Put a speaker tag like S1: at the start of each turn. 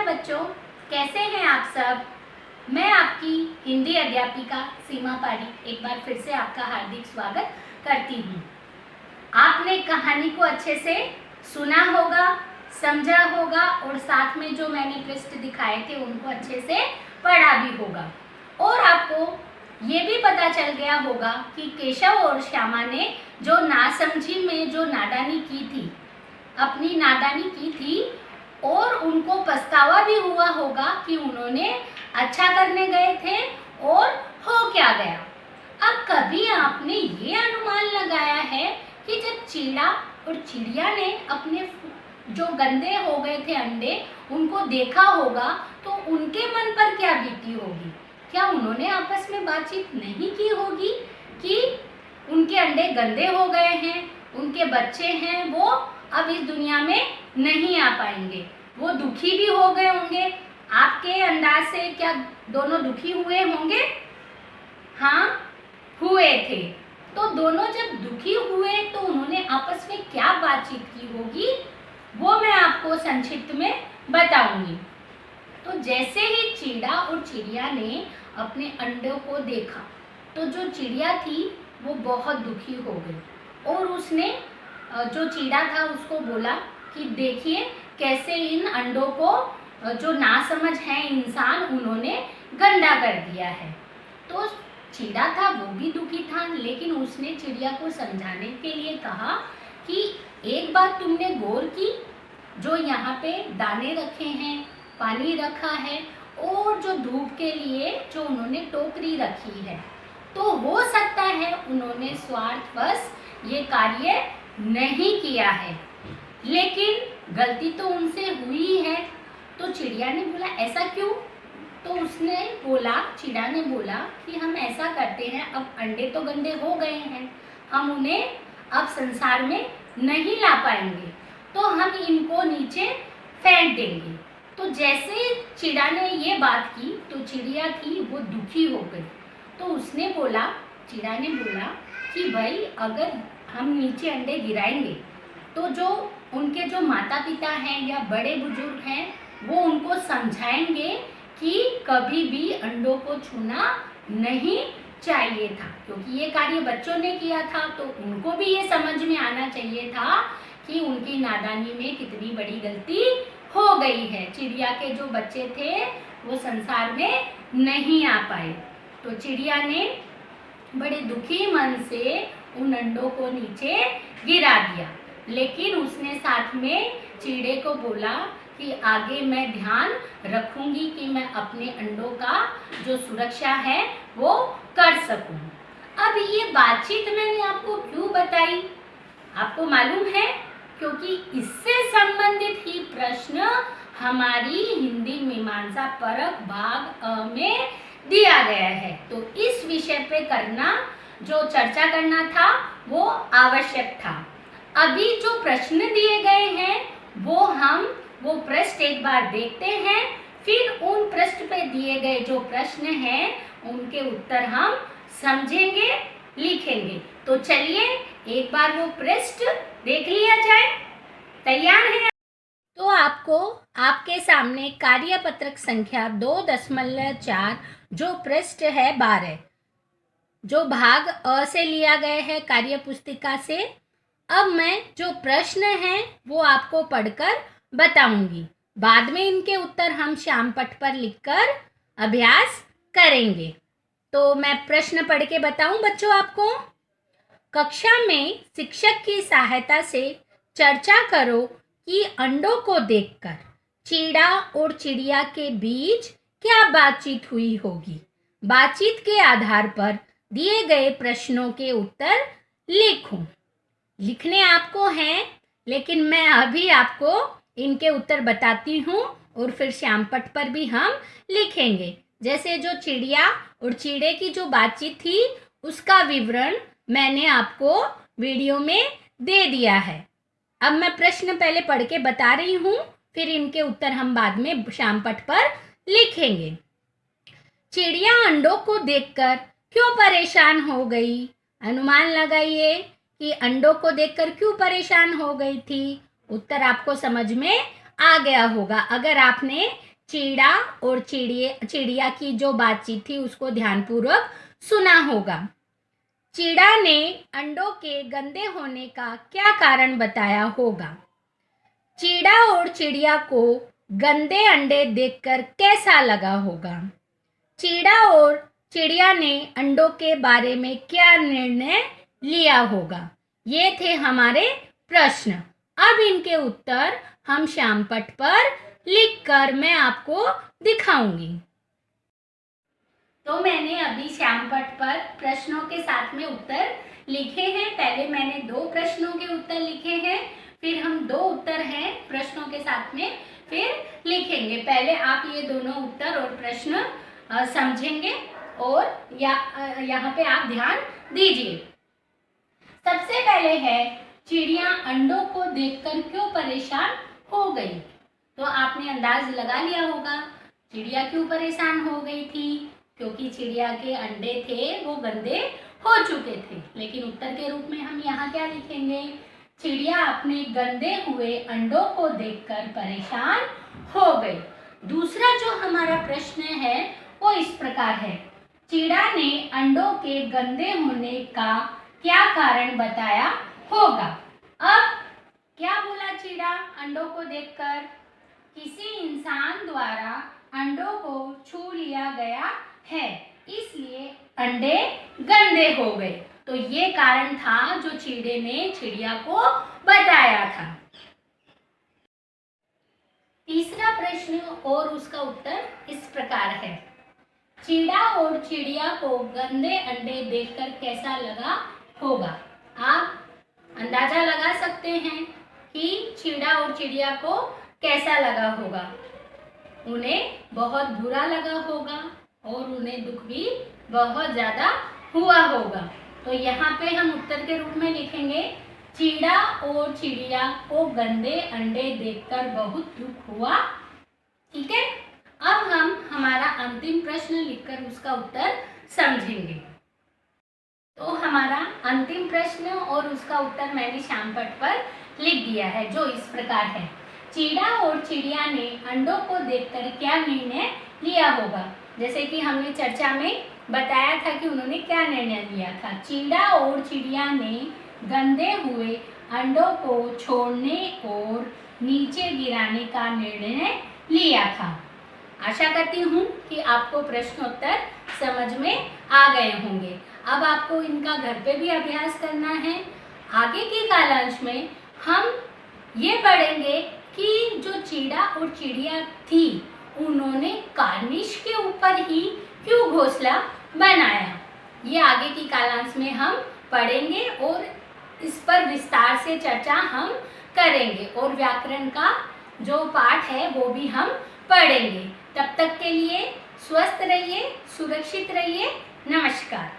S1: बच्चों, कैसे हैं आप सब। मैं आपकी हिंदी अध्यापिका सीमा पारी एक बार फिर से आपका हार्दिक स्वागत करती हूँ। आपने कहानी को अच्छे से सुना होगा, समझा होगा और साथ में जो मैंने पृष्ठ दिखाए थे उनको अच्छे से पढ़ा भी होगा और आपको ये भी पता चल गया होगा कि केशव और श्यामा ने जो नासमझी में जो नादानी की थी, अपनी नादानी की थी और उनको पछतावा भी हुआ होगा कि उन्होंने अच्छा करने गए थे और हो क्या गया। अब कभी आपने ये अनुमान लगाया है कि जब चीड़ा और चिड़िया ने अपने जो गंदे हो गए थे अंडे उनको देखा होगा तो उनके मन पर क्या बीती होगी। क्या उन्होंने आपस में बातचीत नहीं की होगी कि उनके अंडे गंदे हो गए हैं, उनके बच्चे हैं वो अब इस दुनिया में नहीं आ पाएंगे, वो दुखी भी हो गए होंगे। आपके अंदाज से क्या दोनों दुखी हुए होंगे? हाँ, हुए थे। तो दोनों जब दुखी हुए तो उन्होंने आपस में क्या बातचीत की होगी वो मैं आपको संक्षिप्त में बताऊंगी। तो जैसे ही चीड़ा और चिड़िया ने अपने अंडों को देखा तो जो चिड़िया थी वो बहुत दुखी हो गई और उसने जो चीड़ा था उसको बोला कि देखिए कैसे इन अंडों को जो नासमझ है इंसान उन्होंने गंदा कर दिया है। तो चीड़ा था वो भी दुखी था, लेकिन उसने चिड़िया को समझाने के लिए कहा कि एक बात तुमने गौर की, जो यहाँ पे दाने रखे हैं, पानी रखा है और जो धूप के लिए जो उन्होंने टोकरी रखी है, तो हो सकता है उन्होंने स्वार्थवश ये कार्य नहीं किया है, लेकिन गलती तो उनसे हुई है। तो चिड़िया ने बोला ऐसा क्यों? तो उसने बोला, चिड़ा ने बोला कि हम ऐसा करते हैं, अब अंडे तो गंदे हो गए हैं, हम उन्हें अब संसार में नहीं ला पाएंगे, तो हम इनको नीचे फेंक देंगे। तो जैसे चिड़ा ने ये बात की तो चिड़िया थी वो दुखी हो गई। तो उसने बोला, चिड़ा ने बोला कि भाई अगर हम नीचे अंडे गिराएंगे तो जो उनके जो माता पिता हैं या बड़े बुजुर्ग हैं वो उनको समझाएंगे कि कभी भी अंडों को छूना नहीं चाहिए था, क्योंकि ये कार्य बच्चों ने किया था तो उनको भी ये समझ में आना चाहिए था कि उनकी नादानी में कितनी बड़ी गलती हो गई है। चिड़िया के जो बच्चे थे वो संसार में नहीं आ पाए। तो चिड़िया ने बड़े दुखी मन से उन अंडों को नीचे गिरा दिया, लेकिन उसने साथ में चीड़े को बोला कि आगे मैं ध्यान रखूंगी कि मैं अपने अंडों का जो सुरक्षा है वो कर सकूं। अब ये बातचीत मैंने आपको क्यों बताई, आपको मालूम है? क्योंकि इससे संबंधित ही प्रश्न हमारी हिंदी मीमांसा परक भाग अ में दिया गया है। तो इस विषय पे करना जो चर्चा करना था वो आवश्यक था। अभी जो प्रश्न दिए गए हैं वो पृष्ठ एक बार देखते हैं, फिर उन पृष्ठ पे दिए गए जो प्रश्न हैं उनके उत्तर हम समझेंगे, लिखेंगे। तो चलिए एक बार वो पृष्ठ देख लिया जाए। तैयार हैं? तो आपको आपके सामने कार्यपत्रक संख्या 2.4 जो पृष्ठ है 12 जो भाग अ से लिया गया है कार्य पुस्तिका से। अब मैं जो प्रश्न हैं वो आपको पढ़कर बताऊंगी, बाद में इनके उत्तर हम श्याम पट्ट पर लिखकर अभ्यास करेंगे। तो मैं प्रश्न पढ़ के बताऊं बच्चों आपको। कक्षा में शिक्षक की सहायता से चर्चा करो कि अंडों को देखकर चीड़ा और चिड़िया के बीच क्या बातचीत हुई होगी। बातचीत के आधार पर दिए गए प्रश्नों के उत्तर लिखो। लिखने आपको हैं, लेकिन मैं अभी आपको इनके उत्तर बताती हूँ और फिर श्याम पट्ट पर भी हम लिखेंगे। जैसे जो चिड़िया और चीड़े की जो बातचीत थी उसका विवरण मैंने आपको वीडियो में दे दिया है। अब मैं प्रश्न पहले पढ़ के बता रही हूँ, फिर इनके उत्तर हम बाद में श्याम पट्ट पर लिखेंगे। चिड़िया अंडों को देखकर क्यों परेशान हो गई? अनुमान लगाइए कि अंडों को देखकर क्यों परेशान हो गई थी। उत्तर आपको समझ में आ गया होगा अगर आपने चीड़ा और चिड़िया की जो बातचीत थी उसको ध्यानपूर्वक सुना होगा। चीड़ा ने अंडों के गंदे होने का क्या कारण बताया होगा? चीड़ा और चिड़िया को गंदे अंडे देखकर कैसा लगा होगा? चीड़ा और चिड़िया ने अंडों के बारे में क्या निर्णय लिया होगा? ये थे हमारे प्रश्न। अब इनके उत्तर हम श्यामपट्ट पर लिखकर मैं आपको दिखाऊंगी। तो मैंने अभी श्यामपट्ट पर प्रश्नों के साथ में उत्तर लिखे हैं। पहले मैंने 2 प्रश्नों के उत्तर लिखे हैं, फिर हम 2 उत्तर हैं प्रश्नों के साथ में फिर लिखेंगे। पहले आप ये दोनों उत्तर और प्रश्न समझेंगे और यहाँ पे आप ध्यान दीजिए। सबसे पहले है, चिड़िया अंडों को देखकर क्यों परेशान हो गई? तो आपने अंदाज लगा लिया होगा चिड़िया क्यों परेशान हो गई थी, क्योंकि चिड़िया के अंडे थे वो गंदे हो चुके थे। लेकिन उत्तर के रूप में हम यहाँ क्या लिखेंगे? चिड़िया अपने गंदे हुए अंडों को देखकर परेशान हो गई। दूसरा जो हमारा प्रश्न है वो इस प्रकार है, चिड़ा ने अंडों के गंदे होने का क्या कारण बताया होगा? अब क्या बोला चिड़ा अंडों को देखकर? किसी इंसान द्वारा अंडों को छू लिया गया है, इसलिए अंडे गंदे हो गए। तो ये कारण था जो चीड़े ने चिड़िया को बताया था। तीसरा प्रश्न और उसका उत्तर इस प्रकार है, चीड़ा और चिड़िया को गंदे अंडे देखकर कैसा लगा होगा? आप अंदाजा लगा सकते हैं कि चीड़ा और चिड़िया को कैसा लगा होगा। उन्हें बहुत बुरा लगा होगा और उन्हें दुख भी बहुत ज़्यादा हुआ होगा। तो यहाँ पे हम उत्तर के रूप में लिखेंगे, चीड़ा और चिड़िया को गंदे अंडे देखकर बहुत दुख हुआ। ठीक है, अब हम हमारा अंतिम प्रश्न लिखकर उसका उत्तर समझेंगे। तो हमारा अंतिम प्रश्न और उसका उत्तर मैंने श्यामपट्ट पर लिख दिया है, जो इस प्रकार है, चीड़ा और चिड़िया ने अंडों को देखकर क्या निर्णय लिया होगा? जैसे कि हमने चर्चा में बताया था कि उन्होंने क्या निर्णय लिया था। चीड़ा और चिड़िया ने गंदे हुए अंडों को छोड़ने और नीचे गिराने का निर्णय लिया था। आशा करती हूँ कि आपको प्रश्नोत्तर समझ में आ गए होंगे। अब आपको इनका घर पे भी अभ्यास करना है। आगे के कालांश में हम ये पढ़ेंगे कि जो चीड़ा और चिड़िया थी उन्होंने कार्निश के ऊपर ही क्यों घोंसला बनाया। ये आगे की कालांश में हम पढ़ेंगे और इस पर विस्तार से चर्चा हम करेंगे और व्याकरण का जो पाठ है वो भी हम पढ़ेंगे। तब तक के लिए स्वस्थ रहिए, सुरक्षित रहिए। नमस्कार।